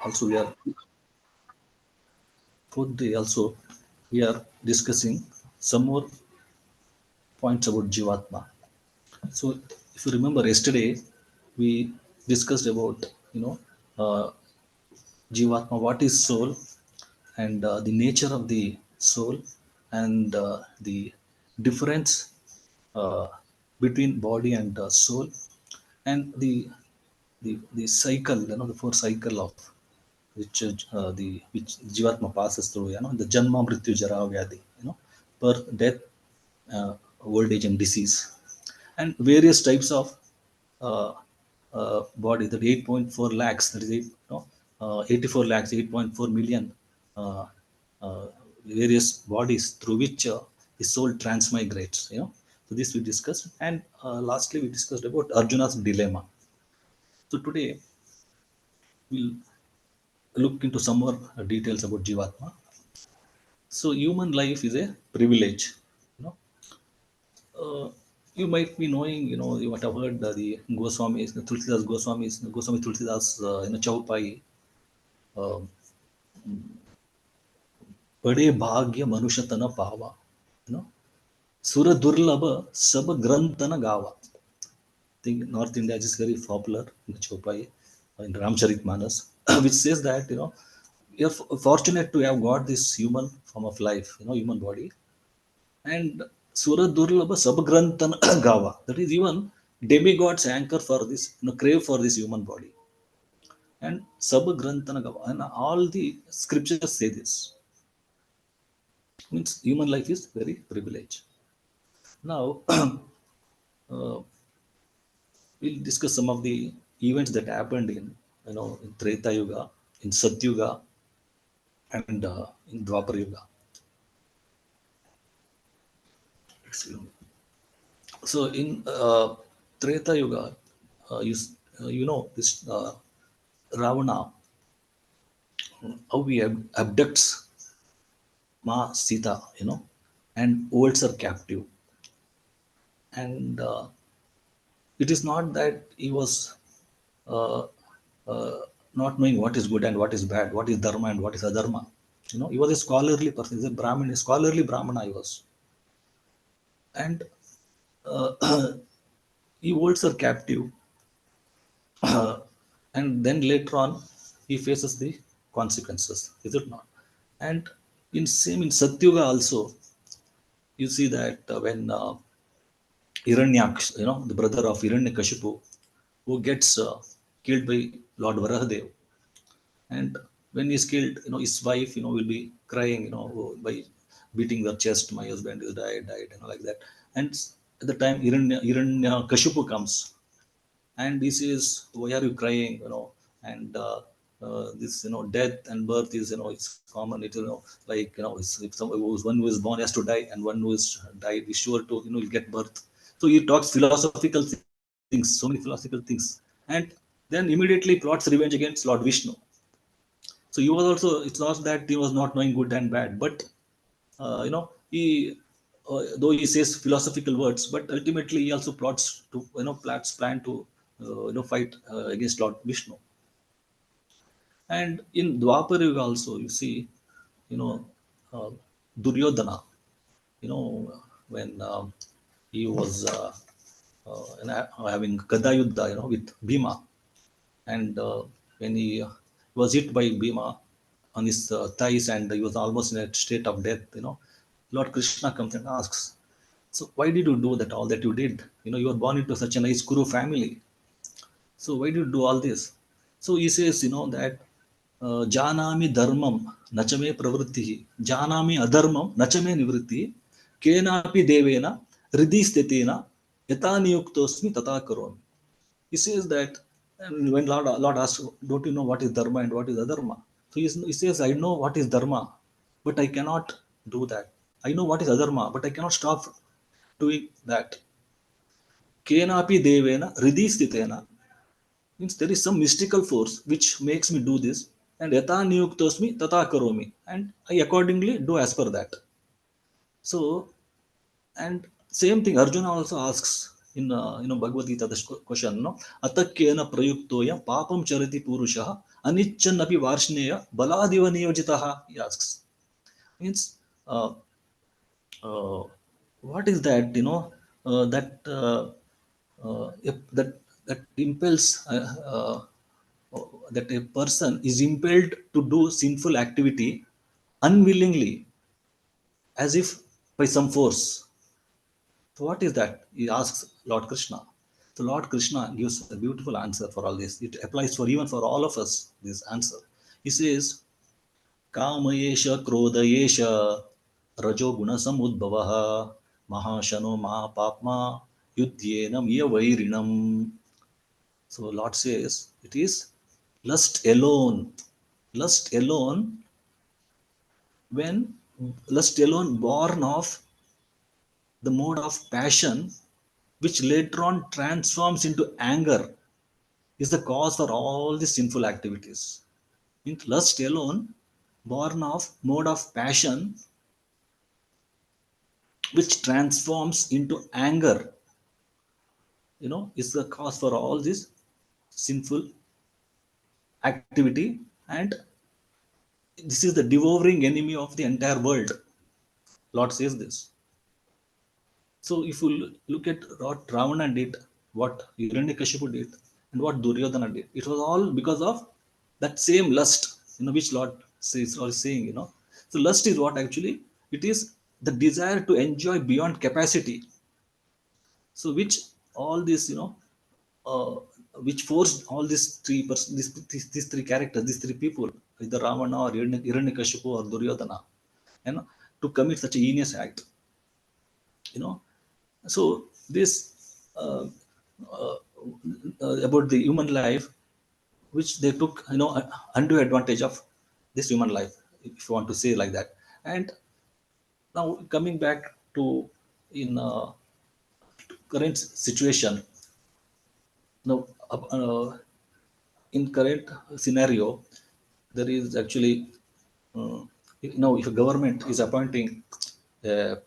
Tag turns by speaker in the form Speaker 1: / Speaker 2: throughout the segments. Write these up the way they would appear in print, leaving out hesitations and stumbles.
Speaker 1: Also, we are fourth day. Also, we are discussing some more points about Jivatma. So, if you remember yesterday, we discussed about uh, Jivatma, what is soul, and the nature of the soul, and the difference uh, between body and soul, and the cycle, the four cycle of which Jivatma passes through, the Janma, Mrityu, Jara, Vyadhi, birth, death, old age, and disease, and various types of uh, body. That 8.4 lakhs, that is 84 lakhs, 8.4 million uh, uh, various bodies through which the soul transmigrates. So this we discussed, and lastly we discussed about Arjuna's dilemma. So today we'll look into some more details about Jivatma. So human life is a privilege. You know, you might be knowing, you might have heard the Goswamis, the Tulsidas Goswamis, Goswami Tulsidas, Chaupai, uh, बड़े भाग्य मनुष्य तन पावा, you know, सुर दुर्लभ सब ग्रंथन गावा. Think North India is very popular in the Chaupai, in Ramcharitmanas, which says that you're fortunate to have got this human form of life, human body, and Sura Durlabha Sabgrantan Gava. That is, even demigods anchor for this, crave for this human body. And Sabgrantana Gava. And all the scriptures say this. Means human life is very privileged. Now, we'll discuss some of the events that happened in Treta Yuga, in Satyuga, and in Dwapar Yuga. So in Treta Yuga, this Ravana, how he abducts Ma Sita, and holds her captive. And it is not that he was uh, uh, not knowing what is good and what is bad, what is dharma and what is adharma. He was a scholarly person. He's a Brahmin, a scholarly Brahmana he was. And he holds her captive. And then later on, he faces the consequences. Is it not? And in Satyuga also, you see that when Hiranyaksh, the brother of Hiranyakashipu, who gets killed by Lord Varahadev, and when he's killed, his wife, will be crying, by beating their chest, my husband is died, like that. And at the time, Hiranyakashipu comes, and he says, why are you crying, and this, death and birth is, it's common. It, like, if one who is born has to die, and one who is died is sure to, will get birth. So he talks philosophical things, so many philosophical things, and then immediately plots revenge against Lord Vishnu. So he was also, it's not that he was not knowing good and bad, but he, though he says philosophical words, but ultimately he also plots to, plan to fight against Lord Vishnu. And in Dwapar Yuga also, you see, you know uh, Duryodhana, when he was having Gada Yuddha, with Bhima. And when he was hit by Bhima on his thighs, and he was almost in a state of death, Lord Krishna comes and asks, so why did you do that, all that you did? You were born into such a nice Kuru family. So why did you do all this? So he says, that janami dharmam nachame pravritti, janami adharmam nachame nivritti, kenapi devena hridhi sthitena yata niyuktosmi tata karomi. He says that, and when Lord asks, don't you know what is dharma and what is adharma? So he says, I know what is dharma, but I cannot do that. I know what is adharma, but I cannot stop doing that. Kenapi devena hridhi sthitena, means there is some mystical force which makes me do this, and yata niyuktosmi tata karomi, and I accordingly do as per that. So, and same thing Arjuna also asks, in Bhagavad Gita, this question, no, atakyena prayuktoya papam charati purusha anichan api varshneya baladiva niyojitaha, he asks. Means, uh, uh, what is that, that that that impels that a person is impelled to do sinful activity unwillingly, as if by some force. So what is that? He asks Lord Krishna. So Lord Krishna gives a beautiful answer for all this. It applies for even for all of us, this answer. He says, Kamayesha Krodayesha Rajo Guna Samudbhavaha Mahashano Mahapapma Yudhyena Miya Vairinam. So Lord says, it is lust alone. Lust alone, when lust alone born of the mode of passion, which later on transforms into anger, is the cause for all the sinful activities. Means lust alone, born of mode of passion, which transforms into anger, is the cause for all this sinful activity, and this is the devouring enemy of the entire world. Lord says this. So if you look at what Ravana did, what Hiranyakashipu did, and what Duryodhana did, it was all because of that same lust, which Lord says or is saying, So lust is what actually it is, the desire to enjoy beyond capacity. So which all this, uh, which forced all these these three characters, these three people, either Ravana or Hiranyakashipu or Duryodhana, you know, to commit such a heinous act. you know so this uh, uh, about the human life, which they took, undue advantage of this human life, if you want to say like that. And now coming back to in current situation, now in current scenario, there is actually, uh, if a government is appointing a,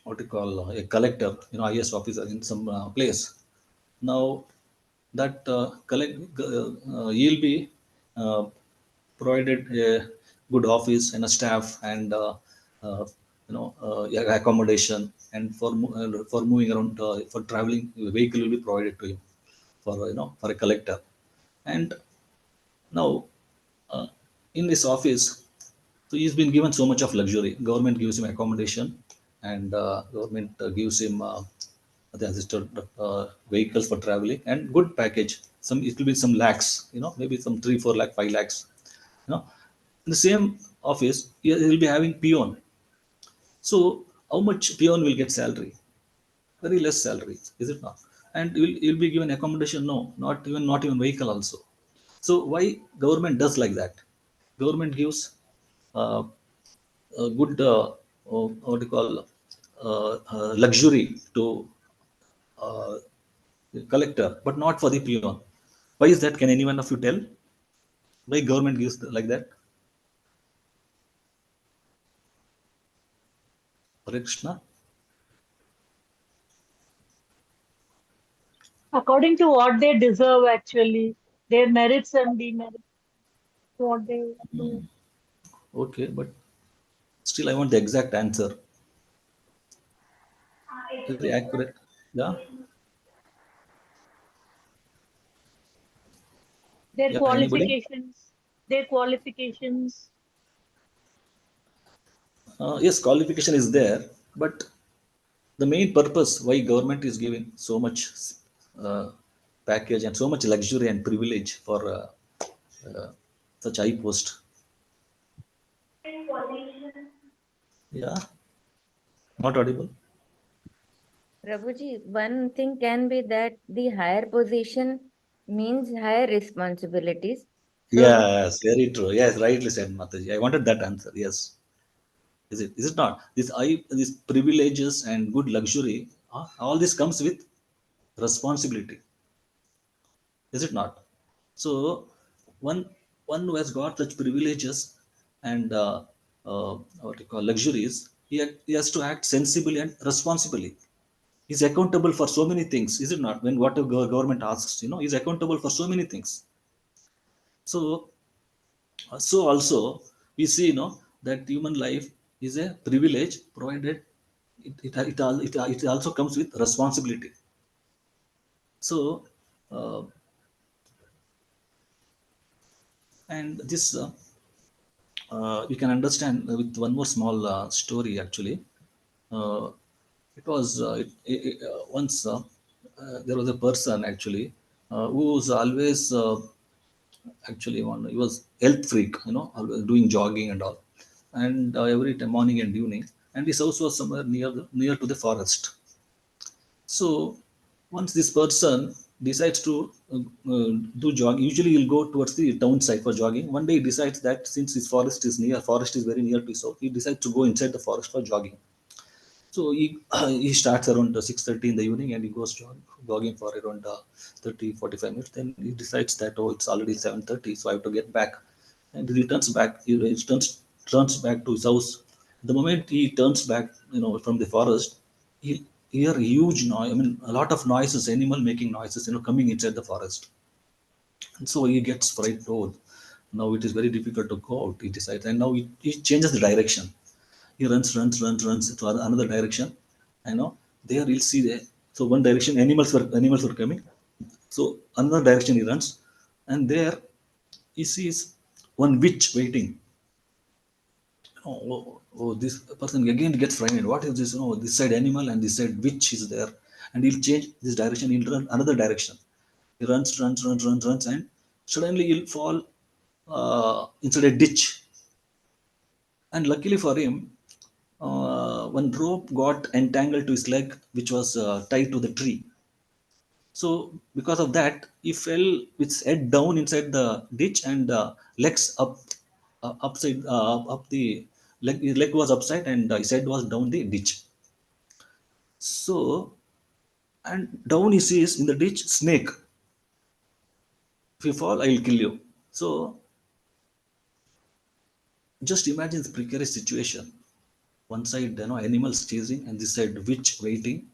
Speaker 1: what you call, a collector, IS officer in some place. Now that he'll be uh, provided a good office and a staff, and yeah, accommodation, and for moving around, for traveling, a vehicle will be provided to him, for for a collector. And now, uh, in this office, so he's been given so much of luxury. Government gives him accommodation, and government gives him the assisted vehicles for traveling, and good package. Some, it will be some lakhs, maybe some 3, 4 lakh, 5 lakhs. In the same office, he'll be having peon. So how much peon will get salary? Very less salary, is it not? And you'll be given accommodation? No, not even vehicle also. So why government does like that? Government gives uh, a good, what do you call, luxury to uh, collector, but not for the peon. Why is that? Can anyone of you tell? Why government gives like that? Hare Krishna.
Speaker 2: According to what they deserve, actually, their merits and demerits, what they do.
Speaker 1: Okay, but still, I want the exact answer. Very accurate. Yeah,
Speaker 2: Their
Speaker 1: yeah. Anybody?
Speaker 2: qualifications, their qualifications.
Speaker 1: Yes, qualification is there, but the main purpose why government is giving so much uh, package and so much luxury and privilege for uh, such high post. Yeah, not audible.
Speaker 3: Prabhuji, one thing can be that the higher position means higher responsibilities. So,
Speaker 1: Yes, very true. Yes, rightly said, Mataji. I wanted that answer. Yes, is it? Is it not? These privileges and good luxury, all this comes with responsibility. Is it not? So one one who has got such privileges and what you call luxuries, he has to act sensibly and responsibly. He's accountable for so many things, is it not? When what a government asks, he's accountable for so many things. So, so also we see, that human life is a privilege, provided it also comes with responsibility. So, uh, and this we can understand with one more small story actually. Uh, it was once there was a person actually who was always actually one he was health freak, always doing jogging and all, and every time morning and evening, and his house was somewhere near to the forest. So once this person decides to do jog, usually he'll go towards the town side for jogging. One day he decides that since his forest is very near to his house, he decides to go inside the forest for jogging. So he starts around 6:30 in the evening, and he goes jogging for around 30 45 minutes. Then he decides that, oh, it's already 7:30, so I have to get back. And he returns back. He turns back to his house. The moment he turns back, from the forest, he hear huge noise. I mean, a lot of noises, animal making noises, coming inside the forest. And so he gets frightened. Oh, now it is very difficult to go out. He decides, and now he changes the direction. He runs to another direction. I know there he'll see the, so one direction animals were coming. So another direction he runs, and there he sees one witch waiting. This person again gets frightened. What is this? This side animal and this side witch is there, and he'll change this direction. He'll run another direction. He runs, and suddenly he'll fall inside a ditch. And luckily for him, one rope got entangled to his leg, which was tied to the tree. So because of that, he fell with his head down inside the ditch, and legs up, upside up the leg. His leg was upside, and his head was down the ditch. So, and down he sees in the ditch snake. If you fall, I will kill you. So just imagine the precarious situation. One side, animals chasing, and this side witch waiting,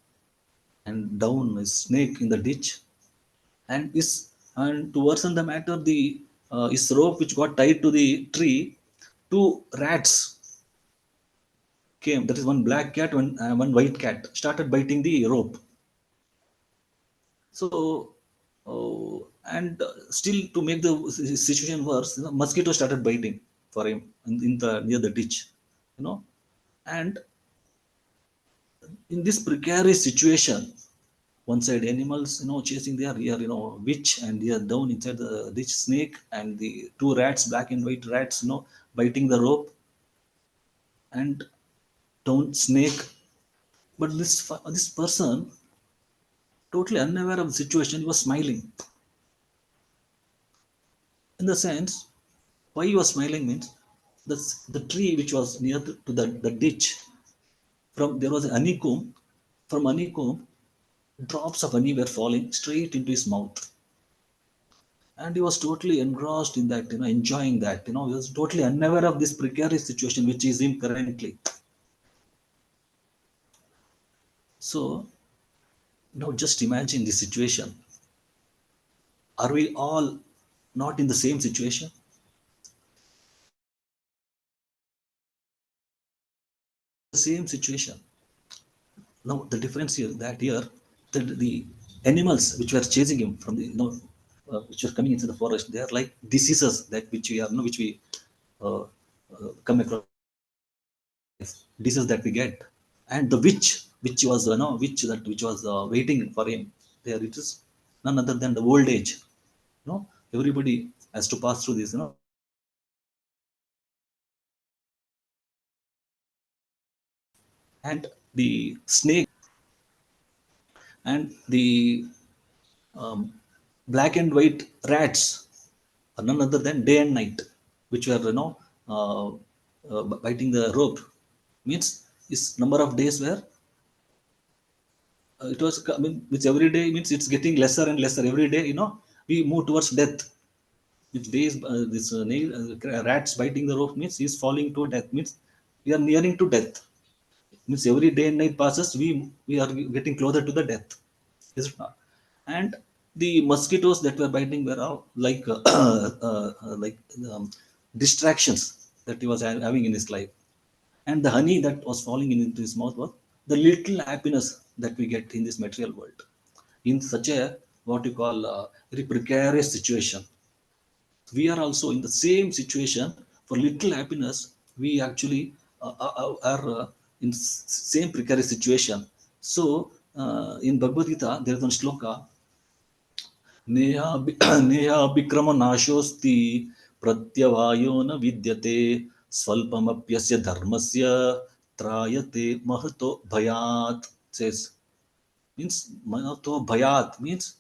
Speaker 1: and down is snake in the ditch. And to worsen the matter, the is rope which got tied to the tree, two rats came. That is one black cat, one white cat started biting the rope. So and still to make the situation worse, mosquito started biting for him in the near the ditch, you know and in this precarious situation, one side animals, chasing their rear, witch, and they are down inside the ditch, snake, and the two rats, black and white rats, biting the rope, and down snake. But this person, totally unaware of the situation, he was smiling. In the sense, why he was smiling means the tree which was near to the ditch, from there was a honeycomb. From honeycomb, drops of honey were falling straight into his mouth, and he was totally engrossed in that, enjoying that. He was totally unaware of this precarious situation which is in currently. So now just imagine the situation. Are we all not in the same situation? The same situation. Now the difference here that here the animals which were chasing him from the, which were coming into the forest, they are like diseases that which we are, which we uh, come across, diseases that we get. And the witch which was, which was waiting for him there, it is none other than the old age. Everybody has to pass through this, and the snake and the um, black and white rats are none other than day and night, which were, uh, biting the rope. Means this number of days where it was, I mean, which every day means it's getting lesser and lesser every day. We move towards death. Which days this rats biting the rope means he's falling to death, means we are nearing to death. Means every day and night passes, we are getting closer to the death, is it not? And the mosquitoes that were biting were all like like um, distractions that he was having in his life, and the honey that was falling into his mouth was the little happiness that we get in this material world, in such a what you call very precarious situation. We are also in the same situation. For little happiness we actually are in same precarious situation. So in Bhagavad Gita there is one shloka, Neha नेहाभिक्रम नाशोस्ति प्रत्यवायो न विद्यते स्वल्पमप्यस्य धर्मस्य त्रायते महतो भयात्. Says, means Mahato भयात् means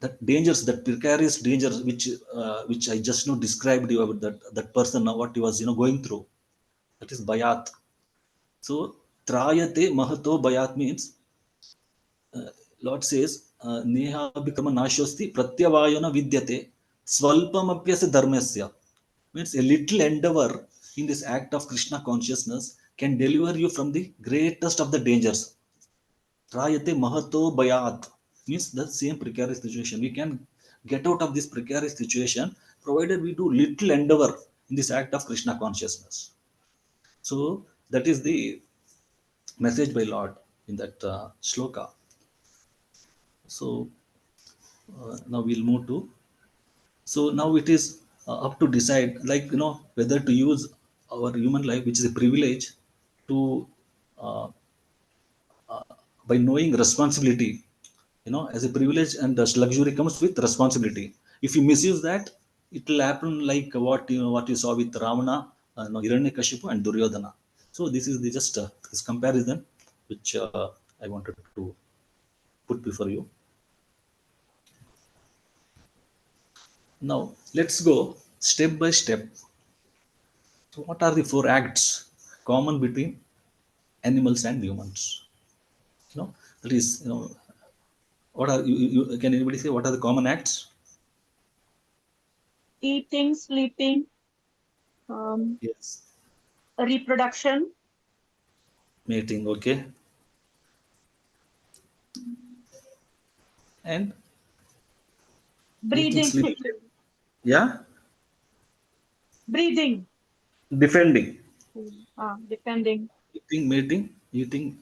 Speaker 1: that dangers, that precarious dangers which I just now described you about, that person now what he was going through, that is bayat. So trayate mahato bayat means Lord says neha abhikrama nashosti pratyavayana vidyate swalpamapyasya dharmasya, means a little endeavor in this act of Krishna consciousness can deliver you from the greatest of the dangers. Trayate mahato bayat means the same precarious situation. We can get out of this precarious situation provided we do little endeavor in this act of Krishna consciousness. So that is the message by Lord in that shloka. So now we'll move to. So now it is up to decide, like whether to use our human life, which is a privilege, to uh, by knowing responsibility. As a privilege and as luxury comes with responsibility. If you misuse that, it will happen like what you saw with Ravana, no, Hiranyakashipu and Duryodhana. So this is the just this comparison which I wanted to put before you. Now let's go step by step. So what are the four acts common between animals and humans? That is, what are can anybody say what are the common acts?
Speaker 2: Eating, sleeping, um,
Speaker 1: Yes.
Speaker 2: reproduction,
Speaker 1: Mating, okay. And eating,
Speaker 2: breathing,
Speaker 1: sleeping, yeah,
Speaker 2: breathing,
Speaker 1: defending,
Speaker 2: defending.
Speaker 1: eating, mating, eating,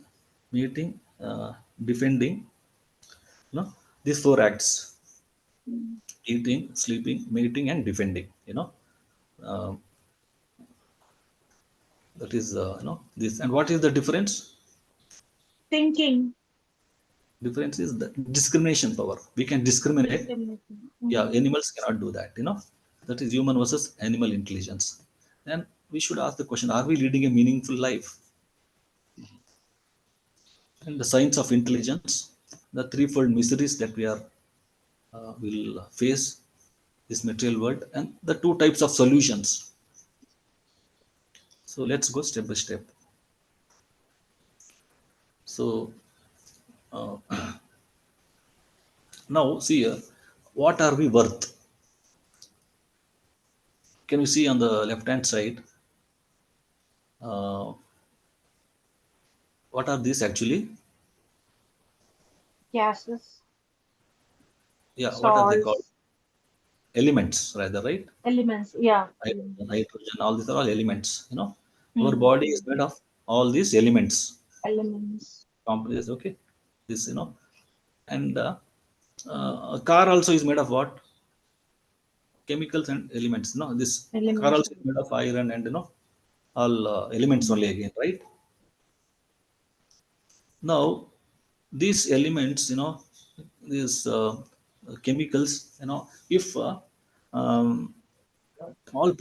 Speaker 1: mating, defending. These four acts:
Speaker 2: Mm.
Speaker 1: eating, sleeping, mating, and defending. Um, that is this. And what is the difference?
Speaker 2: Thinking,
Speaker 1: Difference is the discrimination power. We can discriminate.
Speaker 2: discrimination.
Speaker 1: Yeah,
Speaker 2: Mm.
Speaker 1: animals cannot do that. That is human versus animal intelligence. And we should ask the question: are we leading a meaningful life? And the science of intelligence, the threefold miseries that we are will face this material world, and the two types of solutions. So let's go step by step. So uh, now see here, what are we worth? Can you see on the left hand side? Uh, what are these actually?
Speaker 2: Gases,
Speaker 1: Yeah, what are they called?
Speaker 2: salts,
Speaker 1: Elements, rather, right?
Speaker 2: elements. Yeah,
Speaker 1: Hydrogen,
Speaker 2: elements.
Speaker 1: nitrogen, all these are all elements. Our
Speaker 2: Mm.
Speaker 1: body is made of all these elements,
Speaker 2: Elements,
Speaker 1: complexes. Okay, this and a car also is made of what? Chemicals and elements. This car
Speaker 2: elements.
Speaker 1: also is made of iron and all elements only
Speaker 2: Mm.
Speaker 1: again, right? Now these elements, these chemicals, if all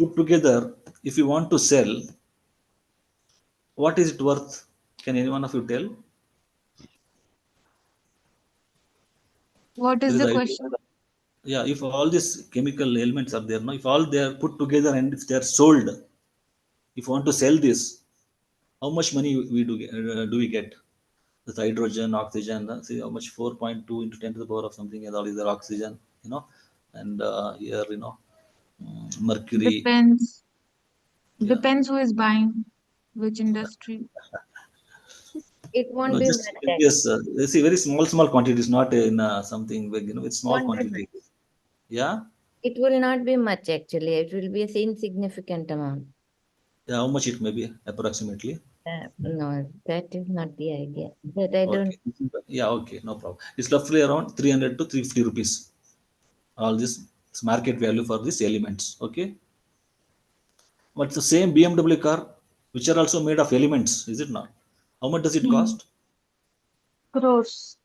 Speaker 1: put together, if you want to sell, what is it worth? Can any one of you tell?
Speaker 4: What
Speaker 1: There
Speaker 4: is
Speaker 1: is
Speaker 4: the
Speaker 1: idea.
Speaker 4: question?
Speaker 1: Yeah, if all these chemical elements are there, no, if all they are put together and if they are sold, if you want to sell this, how much money do we get? This hydrogen, oxygen, see how much, 4.2 into 10 to the power of something, and all is there oxygen, and here, mercury.
Speaker 4: Depends.
Speaker 1: Yeah,
Speaker 4: Depends who is buying, which industry.
Speaker 3: It won't
Speaker 1: No,
Speaker 3: be
Speaker 1: just
Speaker 3: much
Speaker 1: maybe as
Speaker 3: actually.
Speaker 1: you see, very small quantities, not in something big. It's small
Speaker 3: Won't be much.
Speaker 1: quantity. Yeah.
Speaker 3: It will not be much actually. It will be a insignificant amount.
Speaker 1: Yeah. How much it may be approximately?
Speaker 3: No, that is not the idea. That I don't.
Speaker 1: Okay. Yeah. Okay. No problem. It's roughly around 300 to 350 rupees. All this is market value for these elements. Okay. But the same BMW car, which are also made of elements, is it not? How much does it
Speaker 2: Hmm.
Speaker 1: cost?
Speaker 2: Crores.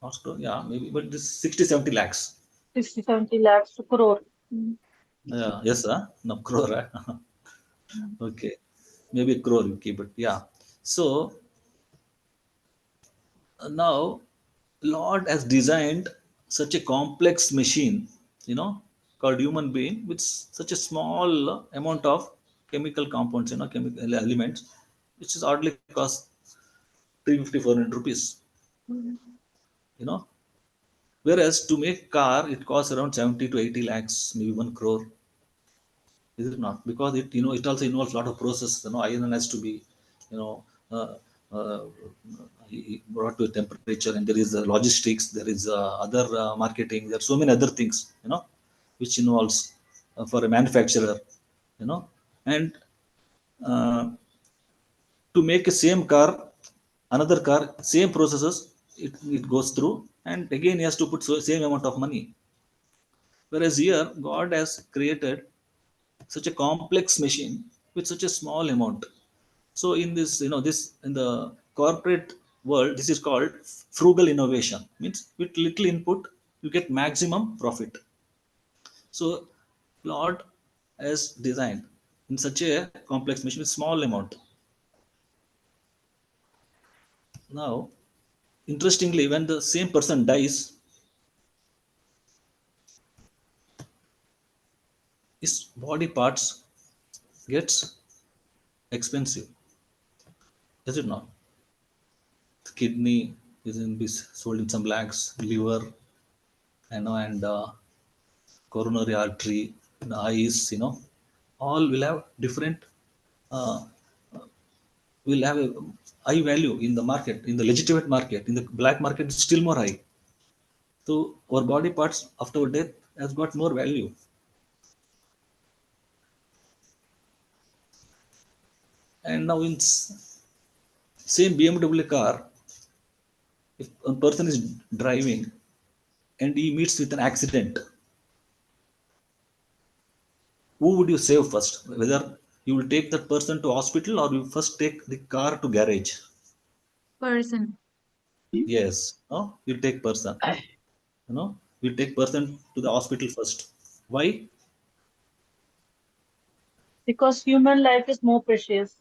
Speaker 1: Cost, yeah, maybe, but this 60, 70 lakhs.
Speaker 2: 60, 70 lakhs to crore. Hmm.
Speaker 1: Yeah, yes, no, crore. Okay, maybe a crore you keep it. Yeah. So now, Lord has designed such a complex machine, called human being, with such a small amount of chemical compounds, chemical elements, which is hardly cost 350, 400 rupees,
Speaker 2: Hmm.
Speaker 1: you know. Whereas to make car, it costs around 70 to 80 lakhs, maybe 1 crore. Is it not? Because it also involves a lot of process. Iron has to be, you know, uh, uh, brought to a temperature, and there is logistics, there is other marketing. There are so many other things, which involves for a manufacturer, and uh, to make a same car, another car, same processes, it goes through, and again he has to put same amount of money. Whereas here, God has created such a complex machine with such a small amount. So in this, this in the corporate world, this is called frugal innovation. Means with little input, you get maximum profit. So Lord has designed in such a complex machine with small amount. Now, interestingly, when the same person dies, his body parts gets expensive. Is it not? The kidney is in this sold in some lakhs, liver, and coronary artery, the eyes, all will have different, uh, will have a high value in the market, in the legitimate market. In the black market, it's still more high. So our body parts after our death has got more value. And now in same BMW car, if a person is driving and he meets with an accident, who would you save first? Whether you will take that person to hospital or you first take the car to garage?
Speaker 4: Person.
Speaker 1: Yes, no, you take person. We take person to the hospital first. Why?
Speaker 2: Because human life is more precious.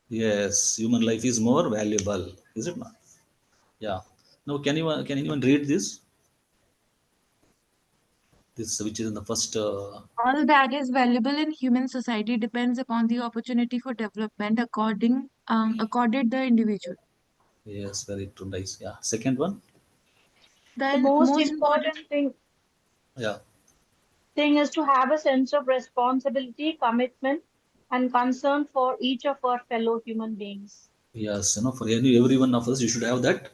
Speaker 1: Yes, human life is more valuable, is it not? Yeah. Now, can anyone read this which is in the first?
Speaker 4: All that is valuable in human society depends upon the opportunity for development accorded the individual.
Speaker 1: Yes, very true, nice. Yeah. Second one.
Speaker 2: The
Speaker 4: The
Speaker 2: most
Speaker 4: most important
Speaker 2: important
Speaker 1: Yeah.
Speaker 2: thing is to have a sense of responsibility, commitment, and concern for each of our fellow human beings.
Speaker 1: Yes. For every one of us, you should have that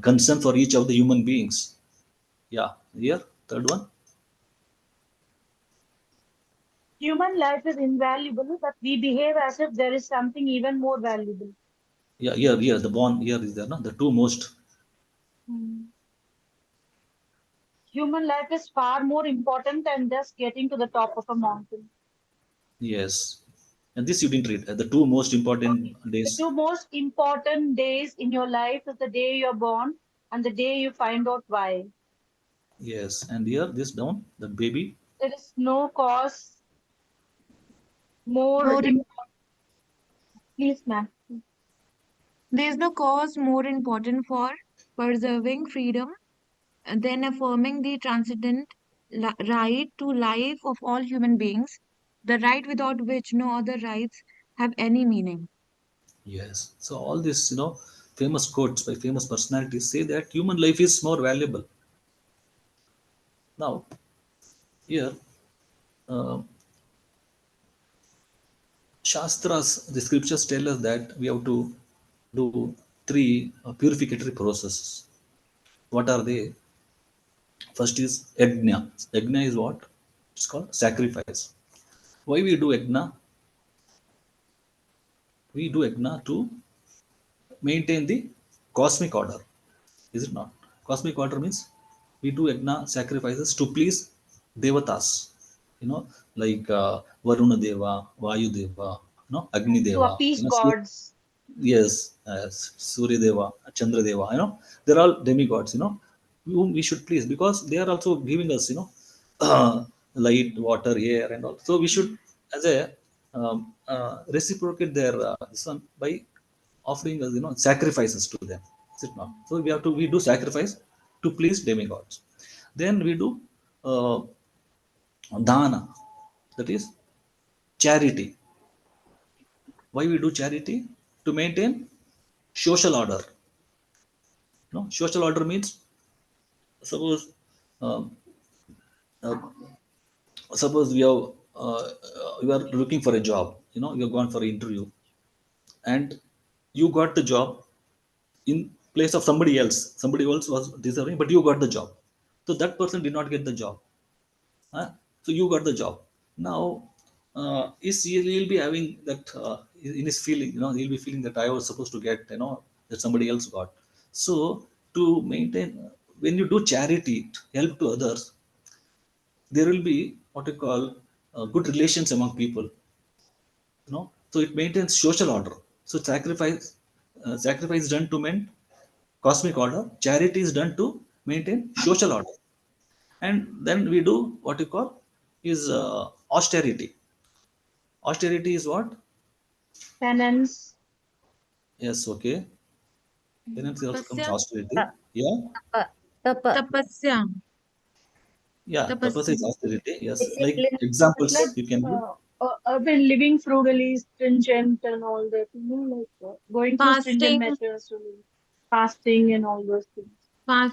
Speaker 1: concern for each of the human beings. Yeah. Here, third one.
Speaker 2: Human life is invaluable, but we behave as if there is something even more valuable.
Speaker 1: Yeah. Here. The bond here is there. No, the two most.
Speaker 2: Hmm. Human life is far more important than just getting to the top of a mountain.
Speaker 1: Yes. And this you didn't read. The two most important
Speaker 2: Okay. The
Speaker 1: days.
Speaker 2: two most important days in your life is the day you're born and the day you find out why.
Speaker 1: Yes. And here, this down, the baby.
Speaker 2: There is no cause more
Speaker 4: more
Speaker 2: important. Please, ma'am.
Speaker 4: There is no cause more important for preserving freedom than affirming the transcendent right to life of all human beings, the right without which no other rights have any meaning.
Speaker 1: Yes. So all these, famous quotes by famous personalities say that human life is more valuable. Now, here, uh, Shastras, the scriptures tell us that we have to do three purificatory processes. What are they? First is yajna. Yajna is what? It's called sacrifice. Why we do yajna? We do yajna to maintain the cosmic order. Is it not? Cosmic order means we do yajna sacrifices to please devatas. You know, like Varuna Deva, Vayu Deva, Agni
Speaker 2: and to
Speaker 1: Deva.
Speaker 2: appease gods.
Speaker 1: Yes, Surya Deva, Chandra Deva. They're all demigods. Whom we should please because they are also giving us, light, water, air, and all. So we should, as a reciprocate their this one by offering us, sacrifices to them. Is it not? So we do sacrifice to please demigods. Then we do uh, dana, that is charity. Why we do charity? To maintain social order. Social order means suppose um, uh, suppose you are looking for a job. You're gone for an interview and you got the job in place of somebody else. Somebody else was deserving, but you got the job. So that person did not get the job. Huh? So you got the job. Now he'll be having that in his feeling. He'll be feeling that I was supposed to get, that somebody else got. So to maintain, when you do charity, help to others, there will be what you call good relations among people. So it maintains social order. So sacrifice is done to maintain cosmic order. Charity is done to maintain social order. And then we do what you call is austerity. Austerity is what?
Speaker 2: Penance.
Speaker 1: Yes, okay. Penance also comes
Speaker 4: Tapasya,
Speaker 1: austerity.
Speaker 3: Ta-
Speaker 1: Yeah,
Speaker 3: Tapa. Tapa.
Speaker 4: tapasya,
Speaker 1: yeah, tapas
Speaker 4: tapasya.
Speaker 1: is austerity. Yes, like
Speaker 3: Discipline.
Speaker 1: examples
Speaker 2: Like
Speaker 1: you can give.
Speaker 2: I've been living frugally, stringent, and all that. Going through stringent
Speaker 4: Fasting,
Speaker 2: measures to live, fasting, and all those things.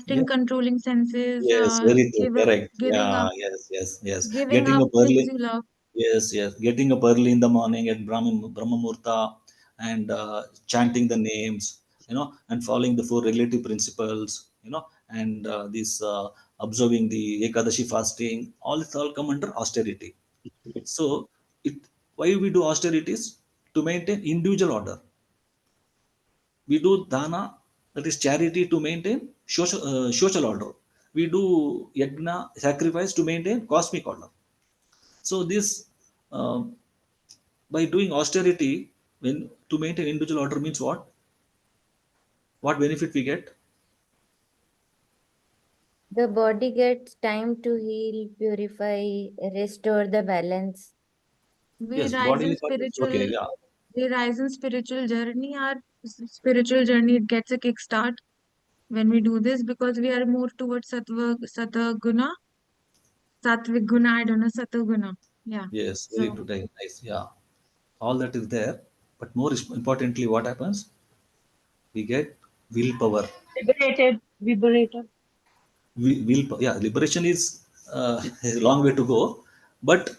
Speaker 1: Yeah.
Speaker 4: controlling senses,
Speaker 1: Yes, very true. Correct.
Speaker 4: giving
Speaker 1: Yeah,
Speaker 4: up,
Speaker 1: yes, yes, yes.
Speaker 4: giving
Speaker 1: Getting
Speaker 4: up
Speaker 1: up
Speaker 4: things
Speaker 1: early.
Speaker 4: you love.
Speaker 1: Yes, yes. Getting up early in the morning at Brahma Murta and chanting the names, and following the four regulative principles, and this observing the Ekadashi fasting, all this all come under austerity. So, it why we do austerities? To maintain individual order. We do dana, that is charity, to maintain social order. We do yajna, sacrifice, to maintain cosmic order. So this uh, by doing austerity, when to maintain individual order, means what benefit we get?
Speaker 3: The body gets time to heal, purify, restore the balance.
Speaker 4: We
Speaker 1: Yes,
Speaker 4: rise in
Speaker 1: bodily bodies. Okay,
Speaker 4: spiritual,
Speaker 1: yeah.
Speaker 4: we rise in spiritual journey. Our spiritual journey it gets a kickstart when we do this because we are more towards sataguna, sattvic guna. I don't know sataguna. Yeah.
Speaker 1: Yes, very
Speaker 4: So
Speaker 1: today nice. Yeah, all that is there, but more importantly, what happens? We get willpower.
Speaker 2: Liberated, liberated.
Speaker 1: Yeah, liberation is a long way to go, but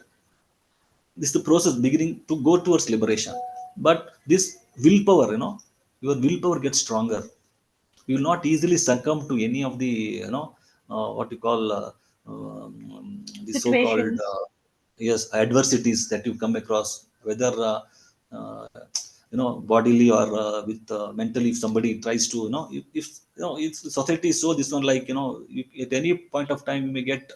Speaker 1: this is the process beginning to go towards liberation. But this willpower, your willpower gets stronger. You will not easily succumb to any of the, what you call the so-called
Speaker 2: Situations.
Speaker 1: yes, adversities that you come across, whether uh, bodily or with mentally. If somebody tries to, if if society is so this one, like, at any point of time you may get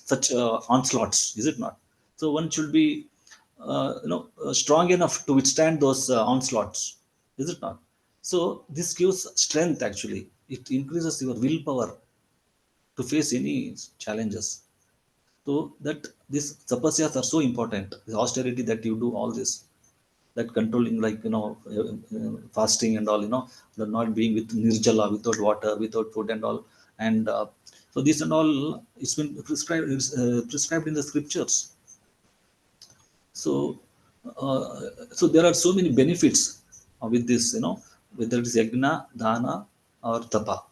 Speaker 1: such onslaughts. Is it not? So one should be strong enough to withstand those onslaughts. Is it not? So this gives strength. Actually, it increases your willpower to face any challenges. So that these tapasyas are so important. The austerity that you do, all this, that controlling, like, fasting and all, the not being with nirjala, without water, without food and all. And so this and all, it's been prescribed, prescribed in the scriptures. So uh, so there are so many benefits with this, whether it is yagna, dana, or tapa.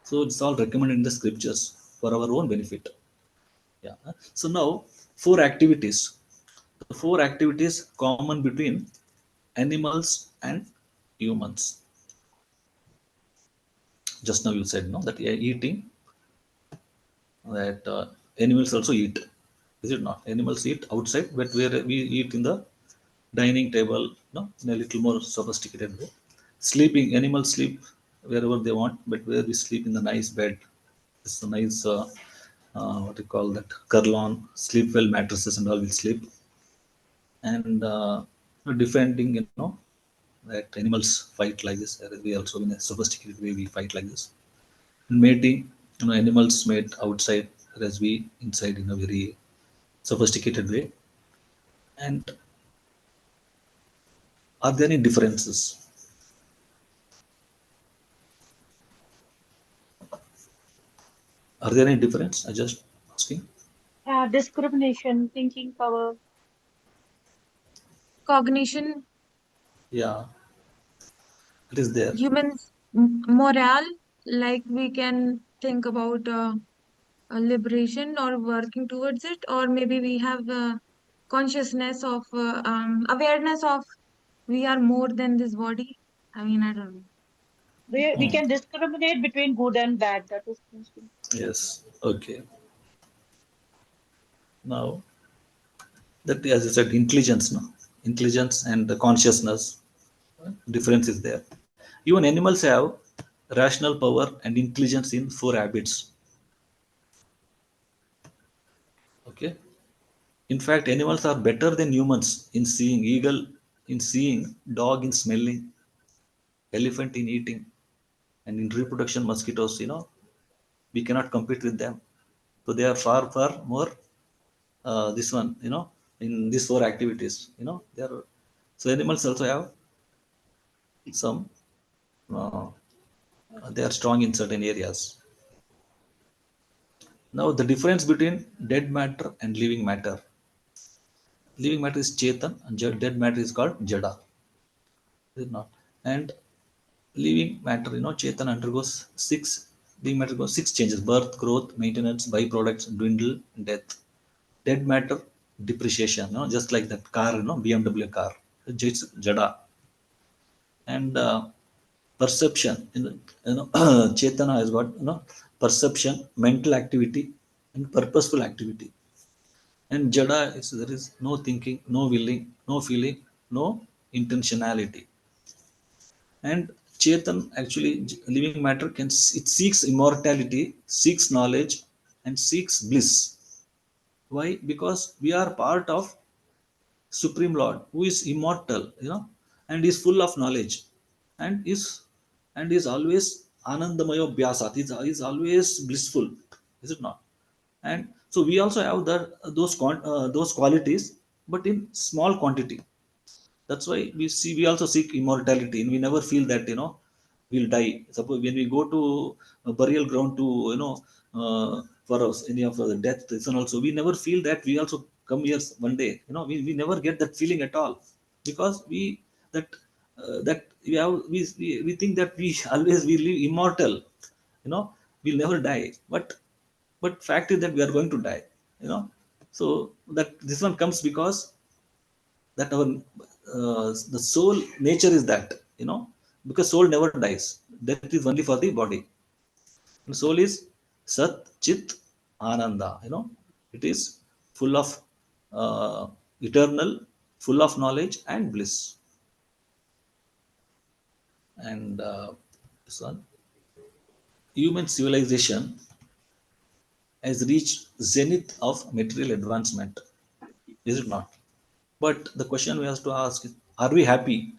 Speaker 1: So it's all recommended in the scriptures for our own benefit. Yeah. So now, four activities. The four activities common between animals and humans. Just now you said no that eating, that animals also eat. Is it not? Animals eat outside, but where we eat in the dining table, no, in a little more sophisticated way. Sleeping, animals sleep wherever they want, but where we sleep in the nice bed, it's a nice what do you call that, curlon, sleep well mattresses and all will sleep. And defending, that animals fight like this. We also in a sophisticated way we fight like this. Mating, animals mate outside, whereas we inside in a very sophisticated way. And are there any differences? Are there any difference? I just asking.
Speaker 2: Discrimination, thinking power.
Speaker 4: Cognition,
Speaker 1: Yeah, it is there.
Speaker 4: humans, morale, like we can think about a liberation or working towards it, or maybe we have consciousness of awareness of we are more than this body. I mean, I don't know.
Speaker 2: We
Speaker 1: Hmm.
Speaker 2: can discriminate between good and bad. That is thinking.
Speaker 1: Yes. Okay. Now that, as I said, intelligence, no, intelligence and the consciousness, difference is there. Even animals have rational power and intelligence in four habits. Okay. In fact, animals are better than humans in seeing, eagle in seeing, dog in smelling, elephant in eating, and in reproduction, mosquitoes. We cannot compete with them. So they are far, far more. This one, in these four activities, they are. So animals also have some. Uh, they are strong in certain areas. Now the difference between dead matter and living matter. Living matter is Chetan, and dead matter is called Jada. Is it not? And living matter, Chetan undergoes six. Living matter goes six changes: birth, growth, maintenance, byproducts, dwindle, death. Dead matter, depreciation. Just like that car, BMW car. It's Jada. And perception, Chetana has got, perception, mental activity, and purposeful activity. And Jada is, there is no thinking, no willing, no feeling, no intentionality. And Chetan, actually, living matter, it seeks immortality, seeks knowledge, and seeks bliss. Why? Because we are part of Supreme Lord, who is immortal, and is full of knowledge, and is always Anandamayo Vyasat. Is always blissful, is it not? And so we also have those qualities, but in small quantity. That's why we also seek immortality, and we never feel that we'll die. Suppose when we go to a burial ground to for us any of the death, this one also we never feel that we also come here one day. We never get that feeling at all, because that we think that we always we live immortal. We'll never die, but fact is that we are going to die. you know so that this one comes because that our the soul nature is that, because soul never dies. Death is only for the body. And soul is sat chit ananda. It is full of uh, eternal, full of knowledge and bliss. And this one, human civilization has reached zenith of material advancement, is it not? But the question we have to ask is, are we happy?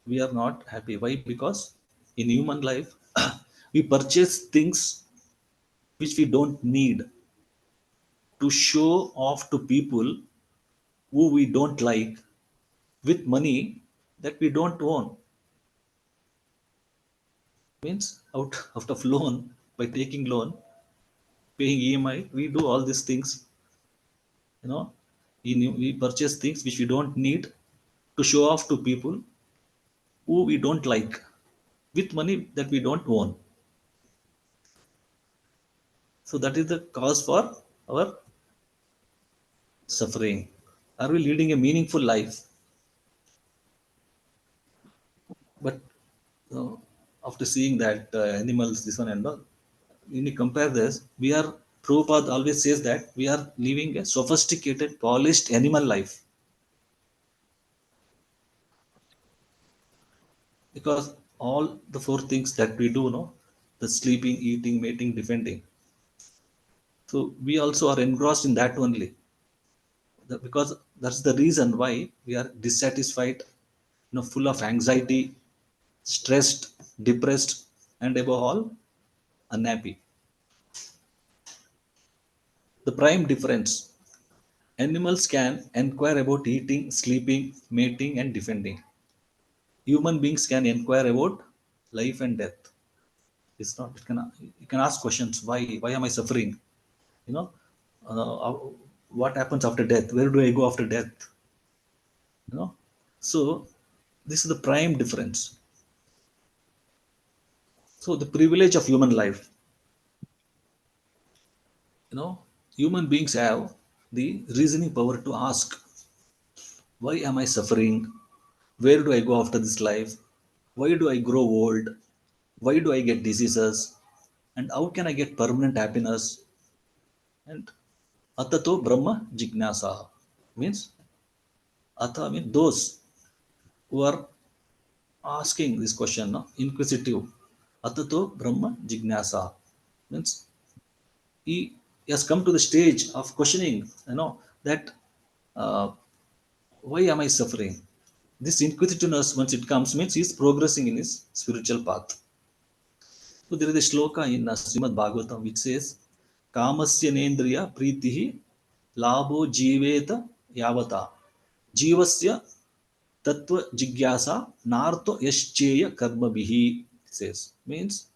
Speaker 1: We are not happy. Why? Because in human life, we purchase things which we don't need to show off to people who we don't like, with money that we don't own. Means out of loan, by taking loan, paying EMI, we do all these things. You know, we purchase things which we don't need to show off to people who we don't like, with money that we don't own. So that is the cause for our suffering. Are we leading a meaningful life? But So after seeing that animals, this one and all, when you compare this, we are Prabhupada always says that we are living a sophisticated, polished animal life because all the four things that we do, no, the sleeping, eating, mating, defending. So we also are engrossed in that only. Because that's the reason why we are dissatisfied, full of anxiety, stressed, depressed, and above all, unhappy. The prime difference: animals can inquire about eating, sleeping, mating, and defending. Human beings can inquire about life and death. It's not. It can, you can ask questions. Why? Why am I suffering? You know, uh, what happens after death? Where do I go after death? You know. So this is the prime difference. So the privilege of human life. You know, human beings have the reasoning power to ask, why am I suffering? Where do I go after this life? Why do I grow old? Why do I get diseases? And how can I get permanent happiness? And atato brahma jignasa means, ata means those who are asking this question, no? Inquisitive. Atato brahma jignasa means he has come to the stage of questioning, that uh, why am I suffering? This inquisitiveness, once it comes, means he is progressing in his spiritual path. So there is a shloka in Srimad Bhagavatam which says, Kamasya nendriya pritihi labho jiveta yavata jivasya tattva jigyasa narto yashcheya karma bihi, says. Means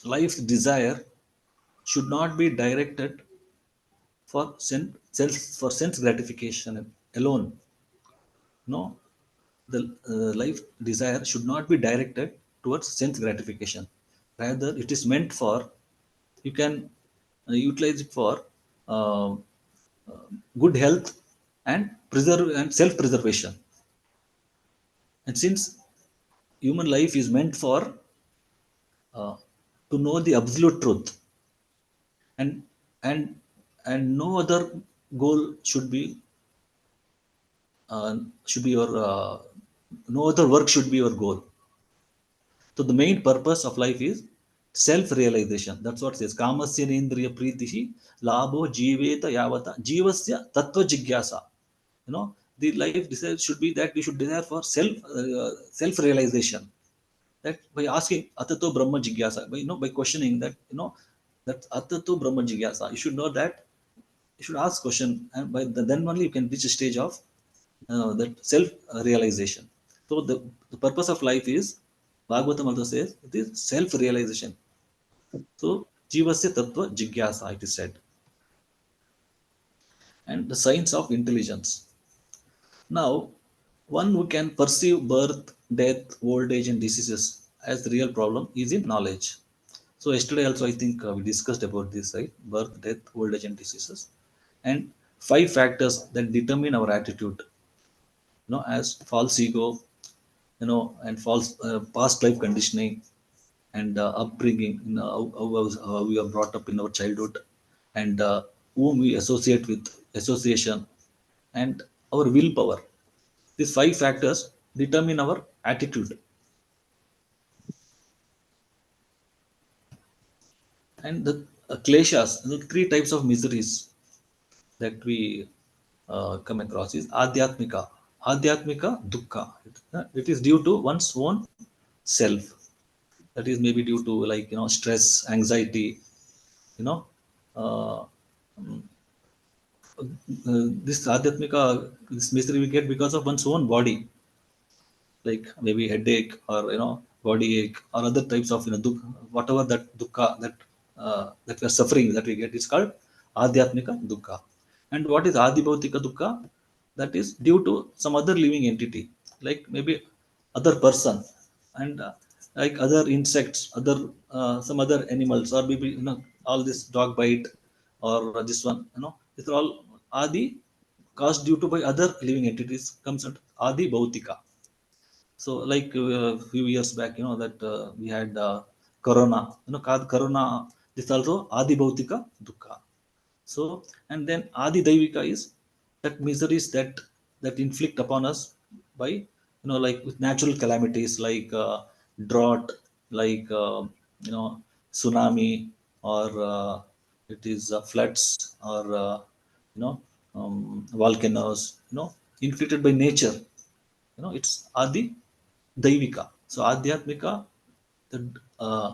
Speaker 1: life's desire should not be directed for sense gratification alone. No, the life desire should not be directed towards sense gratification. Rather, it is meant for, you can utilize it for uh, good health and preserve and self preservation. And since human life is meant for uh, to know the absolute truth, and and and no other goal should be your no other work should be your goal. So the main purpose of life is self-realization. That's what it says. Kamasya nendriya pritihi labho jiveta yavata jivasya tattva jigyasa. The life desire should be that we should desire for self-realization. That by asking atato brahma jigyasa, by questioning that, that atato brahma jigyasa, you should know that you should ask question, and then only you can reach a stage of that self-realization. So the purpose of life is, Bhagavatam also says, it is self-realization. So jivasya tattva jigyasa, it is said. And the science of intelligence. Now, one who can perceive birth, death, old age, and diseases as the real problem is in knowledge. So yesterday also I think we discussed about this, right? Birth, death, old age, and diseases, and five factors that determine our attitude. As false ego, and false past life conditioning, and upbringing, how we are brought up in our childhood, and whom we associate with, association, and our willpower. These five factors determine our attitude. And the kleshas, the three types of miseries that we come across is adhyatmika. Adhyatmika dukkha. It is due to one's own self. That is maybe due to, like, stress, anxiety, you know, uh, this adhyatmika, this misery we get because of one's own body, like maybe headache, or body ache, or other types of, whatever that dukkha, that we are suffering, that we get, is called adhyatmika dukkha. And what is adhibhautika dukkha? That is due to some other living entity, like maybe other person, and like other insects, other some other animals, or maybe, all this dog bite, or this one, these are all adi caused due to by other living entities, comes under adi bhautika. So like a few years back, that we had corona. Corona is also adi bhautika dukkha. So, and then adi daivika is that miseries that inflict upon us by, like with natural calamities like drought, like tsunami, or it is floods, or volcanoes, inflicted by nature. It's adi daivika. So adhyatmika, the uh,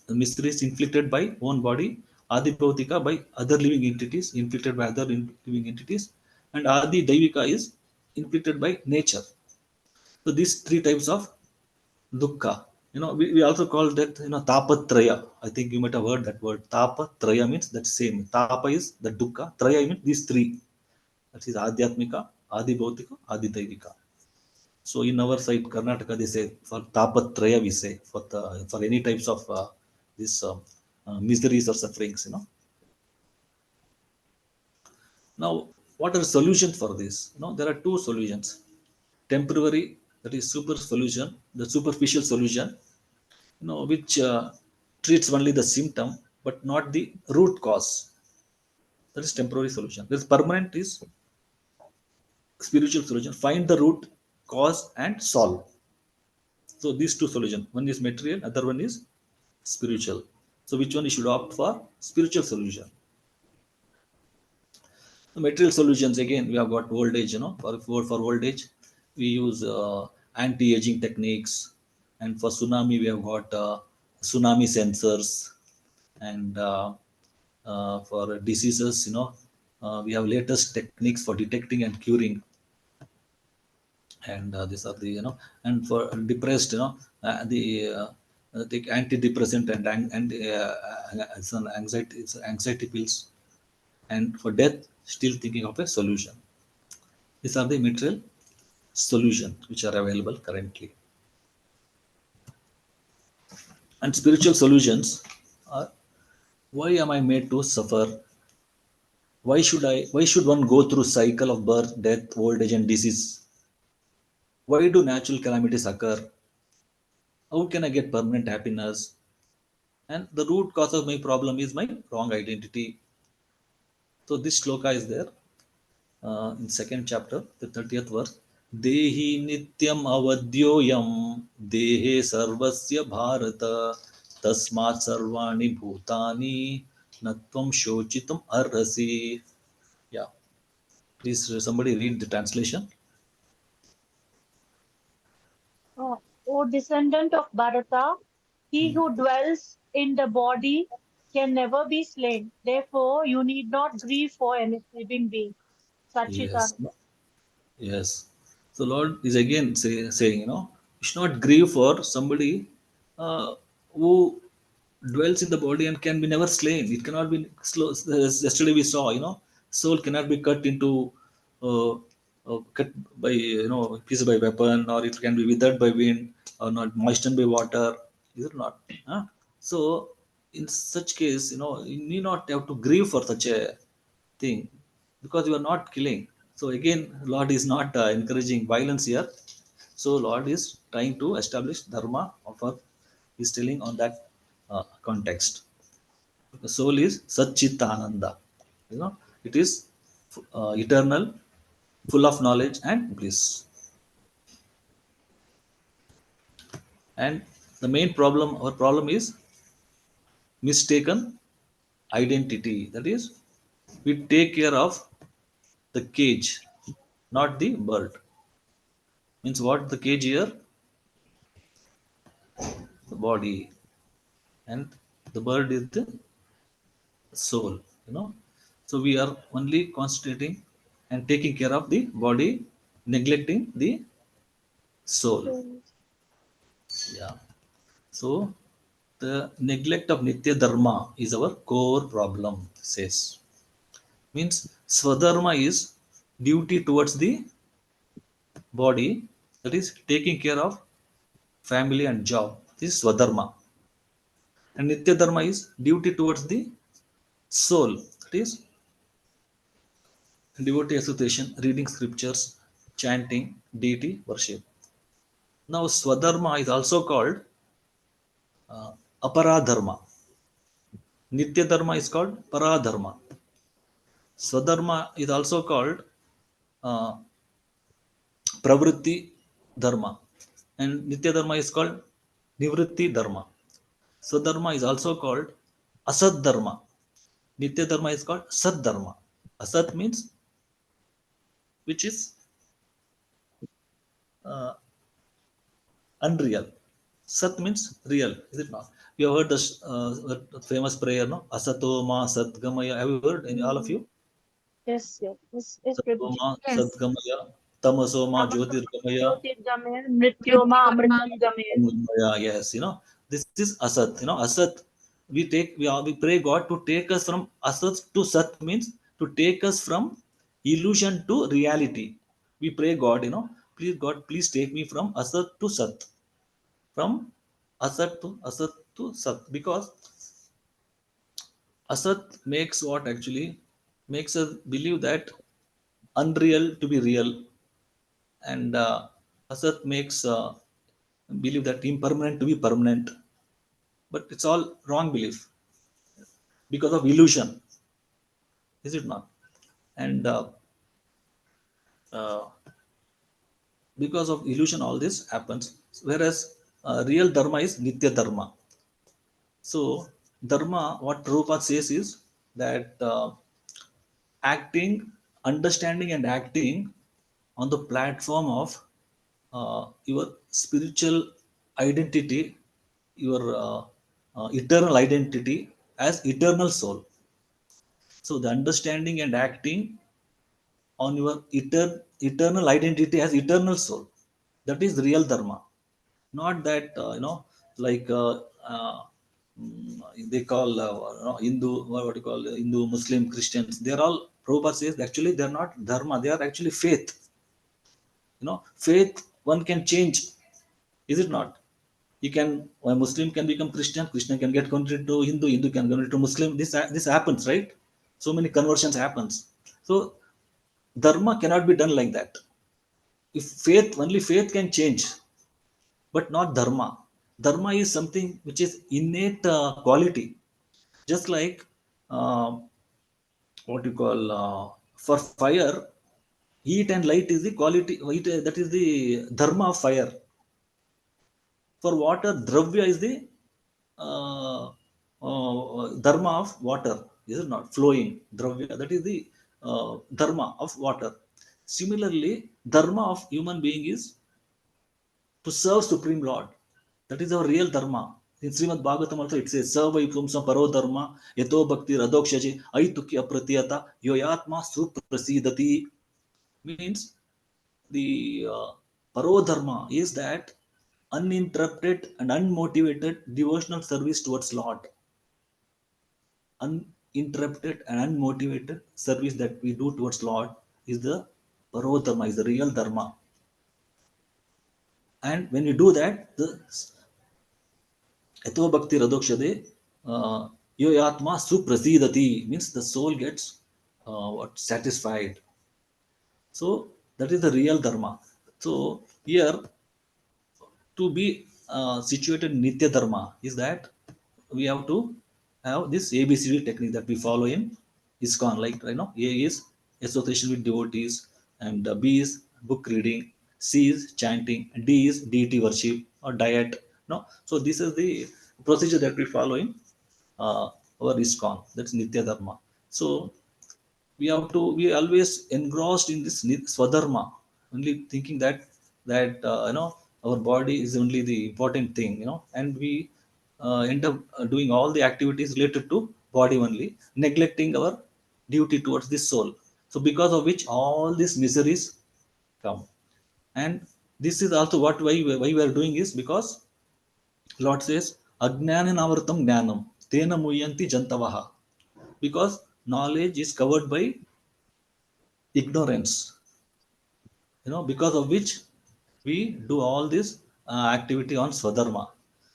Speaker 1: miseries inflicted by own body, adi bhautika by other living entities, inflicted by other living entities, and adi daivika is inflicted by nature. So these three types of dukkha, we also call that, tapatraya. I think you might have heard that word. Tapatraya means that same. Tapa is the dukkha, traya means these three. That is adhyatmika, adi bhautika, adi daivika. So in our side, Karnataka, they say for tapatraya, we say for any types of this miseries or sufferings. Now, what are the solutions for this? There are two solutions: temporary, that is super solution, the superficial solution, which treats only the symptom but not the root cause. That is temporary solution. This permanent is spiritual solution. Find the root cause and solve. So these two solutions, one is material, other one is spiritual. So which one you should opt for? Spiritual solution. The material solutions, again, we have got old age. For old age, we use anti-aging techniques, and for tsunami, we have got tsunami sensors, and for diseases, we have latest techniques for detecting and curing. And these are the, and for depressed, the antidepressant and some anxiety pills. And for death, still thinking of a solution. These are the material solutions which are available currently. And spiritual solutions are: why am I made to suffer? Why should one go through cycle of birth, death, old age and disease? Why do natural calamities occur? How can I get permanent happiness? And the root cause of my problem is my wrong identity. So this shloka is there in second chapter, the 30th verse. Dehi nityam avadyoyam dehe sarvasya bharata tasmat sarvani bhutani natvam shochitam arhasi. Yeah, please somebody read the translation.
Speaker 2: O descendant of Bharata, he who dwells in the body can never be slain. Therefore, you need not grieve for any living being.
Speaker 1: Yes,
Speaker 2: Sachitananda.
Speaker 1: yes. So Lord is again saying, you should not grieve for somebody who dwells in the body and can be never slain. It cannot be slow. Yesterday we saw, soul cannot be cut into, cut by, piece by weapon, or it can be withered by wind, or not moistened by water. Is it not? Huh? So in such case, you need not have to grieve for such a thing, because you are not killing. So again, Lord is not encouraging violence here. So Lord is trying to establish dharma of our, is telling on that context. The soul is Satchita Ananda. It is eternal, full of knowledge and bliss. And the main problem, our problem is mistaken identity. That is, we take care of the cage, not the bird. Means what the cage here? The body, and the bird is the soul. So we are only concentrating and taking care of the body, neglecting the soul.
Speaker 2: So,
Speaker 1: Yeah. So the neglect of nitya dharma is our core problem, says. Means swadharma is duty towards the body, that is taking care of family and job. This is swadharma. And nitya dharma is duty towards the soul, that is devotee association, reading scriptures, chanting, deity worship. Now, Swadharma is also called Aparadharma. Nitya Dharma is called Paradharma. Swadharma is also called uh, Pravritti Dharma. And Nitya Dharma is called Nivritti Dharma. Swadharma is also called Asad Dharma. Nitya Dharma is called Sad Dharma. Asat means which is uh, unreal. Sat means real, is it not? You have heard this famous prayer, no? Asato ma Satgamaya. Have you heard? Any, all of you?
Speaker 2: Yes, yes, yes, yes,
Speaker 1: Asato
Speaker 2: Prabhuji.
Speaker 1: ma
Speaker 4: Yes.
Speaker 1: Satgamaya. Tamaso ma
Speaker 2: Tamasoma
Speaker 1: Jyotirgamaya.
Speaker 2: Jyotirgamaya Mrityoma
Speaker 4: Mrityurma.
Speaker 2: Amritam Gamaya.
Speaker 1: Yeah, yes, this is Asat. Asat. We pray God to take us from Asat to Sat means to take us from illusion to reality. We pray God, please God, please take me from Asat to Sat, from Asat to Sat, because Asat makes what actually makes us believe that unreal to be real, and Asat makes believe that impermanent to be permanent, but it's all wrong belief because of illusion, is it not? And uh, because of illusion all this happens, whereas real dharma is nitya dharma. So dharma, what Prabhupada says is that acting, understanding and acting on the platform of your spiritual identity, your eternal identity as eternal soul. So the understanding and acting on your eternal identity as eternal soul, that is real dharma. Not that like they call Hindu, what you call Hindu, Muslim, Christians, they're all, Prabhupada says actually they're not dharma, they are actually faith. Faith one can change, is it not? You can, a Muslim can become Christian, Christian can get converted to Hindu, Hindu can convert to Muslim. This happens, right? So many conversions happens. So dharma cannot be done like that. If faith, only faith can change, but not dharma. Dharma is something which is innate quality. Just like uh, what you call for fire, heat and light is the quality. That is the dharma of fire. For water, dravya is the dharma of water. Is it not? Flowing dravya, that is the dharma of water. Similarly, dharma of human being is to serve Supreme Lord. That is our real dharma. In Srimad Bhagavatam also it says, Savai Pumsam Paro Dharma, Yato Bhakti Radokshaji, Aitukya Pratiyata, Yoyatma Suprasidati. Means the Paro Dharma is that uninterrupted and unmotivated devotional service towards Lord. Uninterrupted and unmotivated service that we do towards Lord is the Paro Dharma, is the real Dharma. And when you do that, the Yato Bhakti Radokshade, Yoyatma Suprasidati, means the soul gets satisfied. So that is the real Dharma. So here, to be situated in Nitya Dharma is that we have to have this ABCD technique that we follow in ISKCON. Like, A is association with devotees, and B is book reading, C is chanting, and D is deity worship or diet. No, so this is the procedure that we follow in our ISKCON. That's Nitya Dharma. So we always engrossed in this swadharma, only thinking that our body is only the important thing, and we end up doing all the activities related to body only, neglecting our duty towards the soul. So because of which all these miseries come. And this is also why we are doing is because Lord says ajnananavartam jnanam tena muyanti jantavaha, because knowledge is covered by ignorance, because of which we do all this activity on swadharma.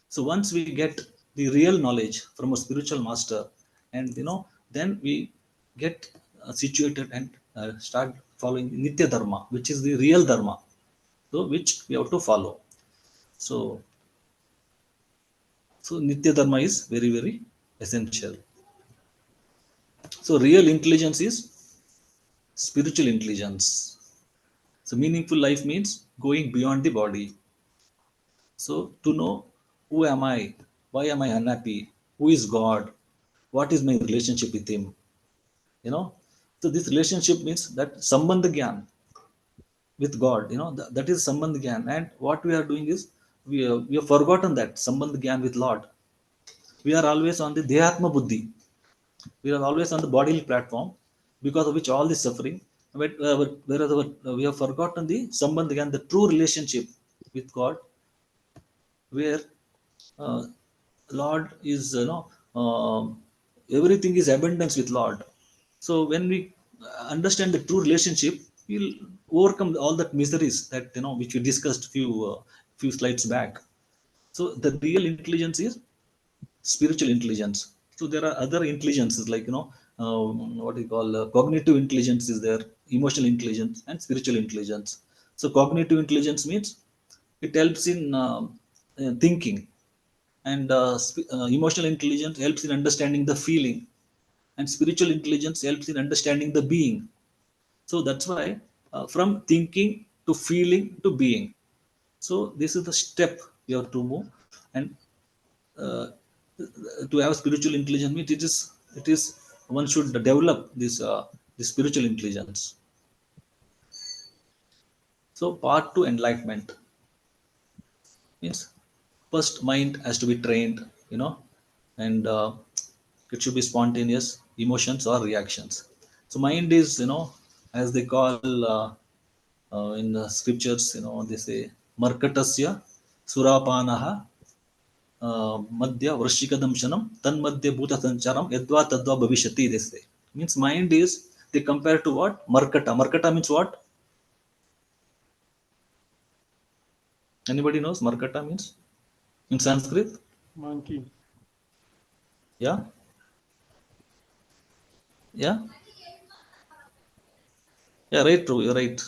Speaker 1: So once we get the real knowledge from a spiritual master, and then we get situated and start following nitya dharma, which is the real dharma, so which we have to follow. So, so Nitya Dharma is very, very essential. So real intelligence is spiritual intelligence. So meaningful life means going beyond the body. So to know who am I, why am I unhappy, who is God, what is my relationship with Him, you know. So this relationship means that sambandha gyan with God, that is sambandha gyan. And what we are doing is we have forgotten that sambandha gyan with Lord. We are always on the Jivatma buddhi. We are always on the bodily platform, because of which all this suffering. Whereas we have forgotten the sambandha gyan, the true relationship with God, where uh, Lord is, everything is abundance with Lord. So when we understand the true relationship, we'll overcome all that miseries that, which we discussed few slides back. So the real intelligence is spiritual intelligence. So there are other intelligences, like, what we call cognitive intelligence is there, emotional intelligence, and spiritual intelligence. So cognitive intelligence means it helps in thinking, and emotional intelligence helps in understanding the feeling, and spiritual intelligence helps in understanding the being. So that's why, from thinking to feeling to being, so this is the step we have to move. And uh, to have spiritual intelligence means it is one should develop this spiritual intelligence. So part 2, enlightenment, means first mind has to be trained, and it should be spontaneous emotions or reactions. So mind is, as they call, in the scriptures, they say markatasya surapanaha madhya vrashikadamshanam tanmadhya bhuta sancharam yadva tadva bhavishati, they say. Means mind is, they compare to what? Markata means what? Anybody knows markata means in Sanskrit?
Speaker 5: Monkey.
Speaker 1: Yeah, yeah, yeah, right, true, you're right.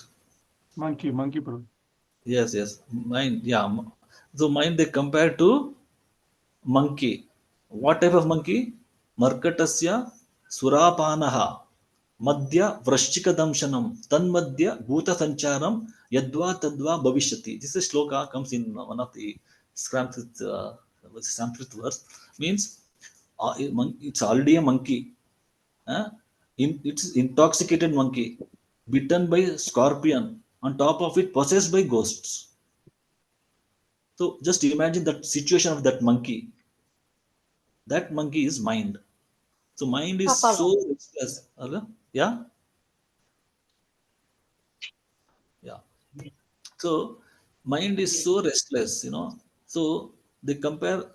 Speaker 5: Monkey, bro.
Speaker 1: Yes, yes. Mind, yeah. So mind they compare to monkey. What type of monkey? Markatasya surapanaha madhya vrashchikadamshanam tanmadhya bhuta sancharam yadva tadva bhavishyati. This is shloka comes in one of the Sanskrit verse. Means it's already a monkey. It's intoxicated monkey, bitten by scorpion. On top of it, possessed by ghosts. So just imagine that situation of that monkey. That monkey is mind. So mind is so restless. Yeah, yeah. So mind is so restless, So they compare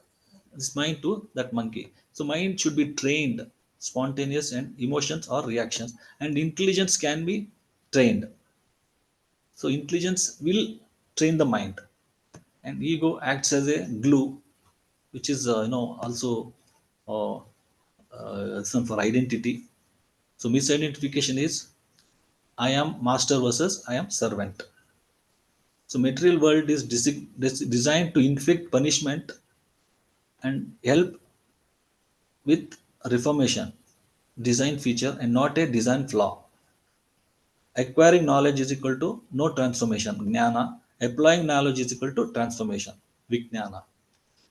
Speaker 1: this mind to that monkey. So mind should be trained, spontaneous and emotions or reactions, and intelligence can be trained. So intelligence will train the mind, and ego acts as a glue, which is, also uh, some for identity. So misidentification is I am master versus I am servant. So material world is designed to inflict punishment and help with reformation, design feature and not a design flaw. Acquiring knowledge is equal to no transformation, jnana. Applying knowledge is equal to transformation, vijnana.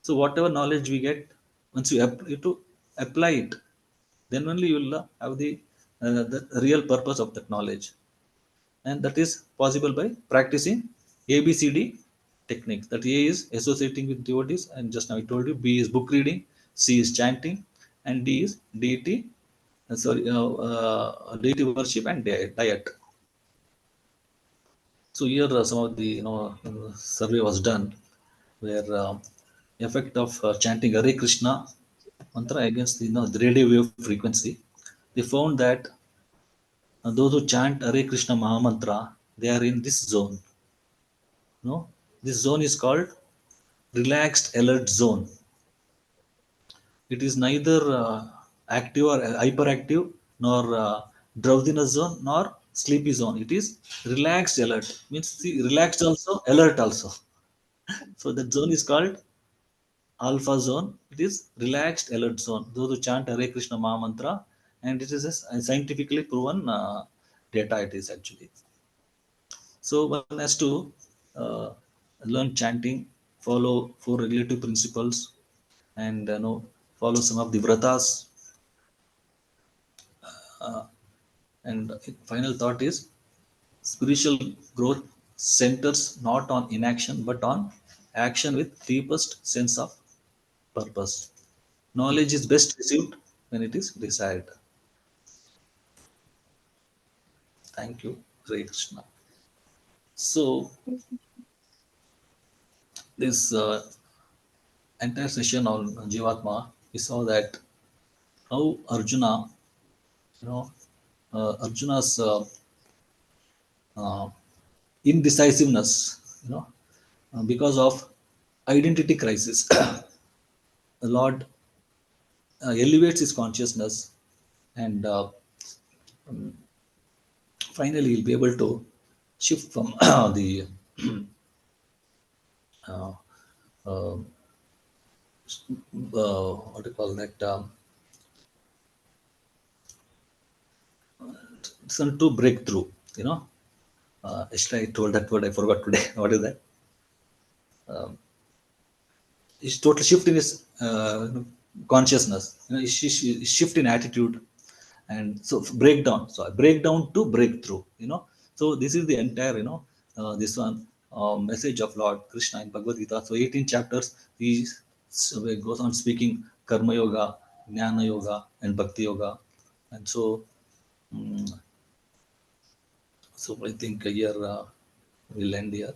Speaker 1: So whatever knowledge we get, once you to apply it, then only you will have the real purpose of that knowledge. And that is possible by practicing ABCD techniques. That A is associating with devotees, and just now I told you B is book reading, C is chanting, and D is deity worship and diet. So here some of the, survey was done, where effect of chanting Hare Krishna mantra against the, the radio wave frequency. They found that those who chant Hare Krishna Mahamantra, they are in this zone. No, this zone is called relaxed alert zone. It is neither active or hyperactive, nor drowsiness zone, nor sleepy zone. It is relaxed alert. Means see, relaxed also, alert also. So that zone is called alpha zone. It is relaxed alert zone. Those who chant Hare Krishna Maha Mantra, and it is a scientifically proven data. It is actually. So one has to learn chanting, follow four regulative principles, and follow some of the vratas. And final thought is spiritual growth centers not on inaction but on action with deepest sense of purpose. Knowledge is best received when it is desired. Thank you, Hare Krishna. So this entire session on Jivatma, we saw that how Arjuna, you know, Arjuna's uh, indecisiveness, because of identity crisis, the Lord elevates his consciousness, and finally he'll be able to shift from the uh, uh, what do you call that, some to breakthrough. You know, Yesterday I told that word, I forgot today. What is that? It's total shift in his consciousness. Shift in attitude, and so breakdown. So breakdown to breakthrough. So this is the entire this one message of Lord Krishna in Bhagavad Gita. So 18 chapters. He goes on speaking karma yoga, jnana yoga, and bhakti yoga, and so mm, so I think here we'll end here.